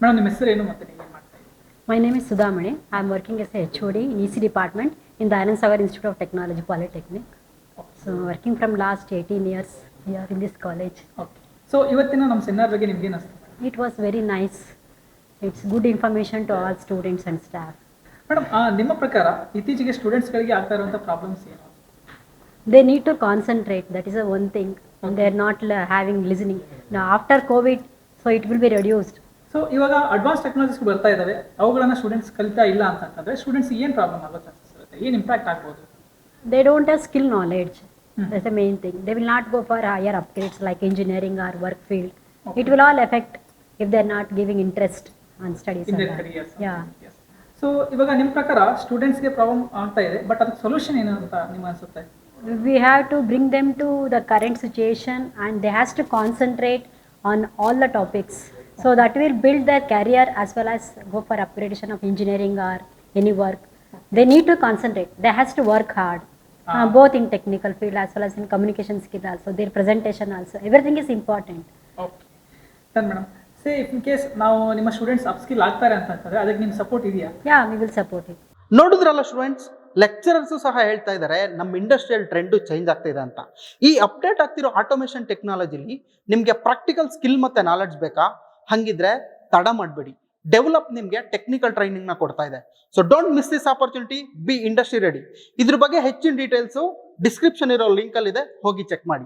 Madam ನಿಮ್ಮ ಹೆಸರು ಏನು ಮತ್ತೆ ನೀವು ಏನು ಮಾಡ್ತಾ ಇದ್ದೀರಿ? My name is Sudhamani. I am working as a HOD in EC department in the Anand Sagar Institute of Technology Polytechnic. So working from last 18 years here in this college. Okay. So ಇವತ್ತಿನ ನಮ್ಮ seminar ಬಗ್ಗೆ ನಿಮ್ಗೆ ಏನು ಅನಿಸ್ತು? It was very nice. It's good information to all students and staff. Madam ನಿಮ್ಮ ಪ್ರಕಾರ ಇತ್ತೀಚೆಗೆ ಸ್ಟೂಡೆಂಟ್ಸ್ಗಳಿಗೆ ಆಗ್ತಾ ಇರುವಂಥ ಪ್ರಾಬ್ಲಮ್ಸ್ ಏನು? They need to concentrate. That is the one thing. And they are not having listening. Now after COVID, so it will be reduced. So ಇವಾಗ advance technologies ಬರ್ತಾ ಇದ್ದಾವೆ, ಅವುಗಳನ್ನ ಸ್ಟೂಡೆಂಟ್ಸ್ ಕಲಿತಾ ಇಲ್ಲ ಅಂತಂದ್ರೆ ಸ್ಟೂಡೆಂಟ್ಸ್ ಏನು ಪ್ರಾಬ್ಲಮ್ ಆಗೋ ಚಾನ್ಸಸ್ ಇರುತ್ತೆ, ಏನು ಇಂಪ್ಯಾಕ್ಟ್ ಆಗ್ಬೋದು? They don't have skill knowledge. That's the main thing. They will not go for higher upgrades like engineering or work field. Okay. It will all affect if they are not giving interest on studies. In or there that. Careers. Yeah. So ಇವಾಗ ನಿಮ್ಮ ಪ್ರಕಾರ ಸ್ಟೂಡೆಂಟ್ಸ್ಗೆ problem ಆಗ್ತಾ ಇದೆ, but ಅದಕ್ಕೆ solution ಏನು ಅಂತ ನಿಮ್ಗೆ ಅನ್ಸುತ್ತೆ? We have to bring them to the current situation and they has to concentrate on all the topics. So that will build their career as well as go for upgradation of engineering or any work. They need to concentrate. They has to work hard, both in technical field as well as in communication skill also. Their presentation also. Everything is important. Okay done madam. Say in case ನಾವು ನಿಮ್ಮ students upskill ಆಗ್ತಾರೆ ಅಂತಂದ್ರೆ ಅದಕ್ಕೆ ನಿಮ್ಮ support ಇದೆಯಾ? Yeah, we will support it. ನೋಡಿದ್ರಲ್ಲ students, lecturers ಸಹ ಹೇಳ್ತಾ ಇದ್ದಾರೆ ನಮ್ಮ ಇಂಡಸ್ಟ್ರಿಯಲ್ ಟ್ರೆಂಡು ಚೇಂಜ್ ಆಗ್ತಿದೆ ಅಂತ. ಈ ಅಪ್ಡೇಟ್ ಆಗ್ತಿರೋ ಆಟೋಮೇಷನ್ ಟೆಕ್ನಾಲಜಿಲಿ ನಿಮಗೆ ಪ್ರಾಕ್ಟಿಕಲ್ ಸ್ಕಿಲ್ ಮತ್ತೆ ನಾಲೆಡ್ಜ್ ಬೇಕಾ? ಹಂಗಿದ್ರೆ ತಡ ಮಾಡಬೇಡಿ, ಡೆವಲಪ್ ನಿಮಗೆ ಟೆಕ್ನಿಕಲ್ ಟ್ರೈನಿಂಗ್ನ ಕೊಡ್ತಾ ಇದೆ. So don't miss this opportunity, B industry ready. ಇದ್ರ ಬಗ್ಗೆ ಹೆಚ್ಚಿನ ಡೀಟೇಲ್ಸು ಡಿಸ್ಕ್ರಿಪ್ಷನ್ ಇರೋ ಲಿಂಕಲ್ಲಿದೆ, ಹೋಗಿ ಚೆಕ್ ಮಾಡಿ.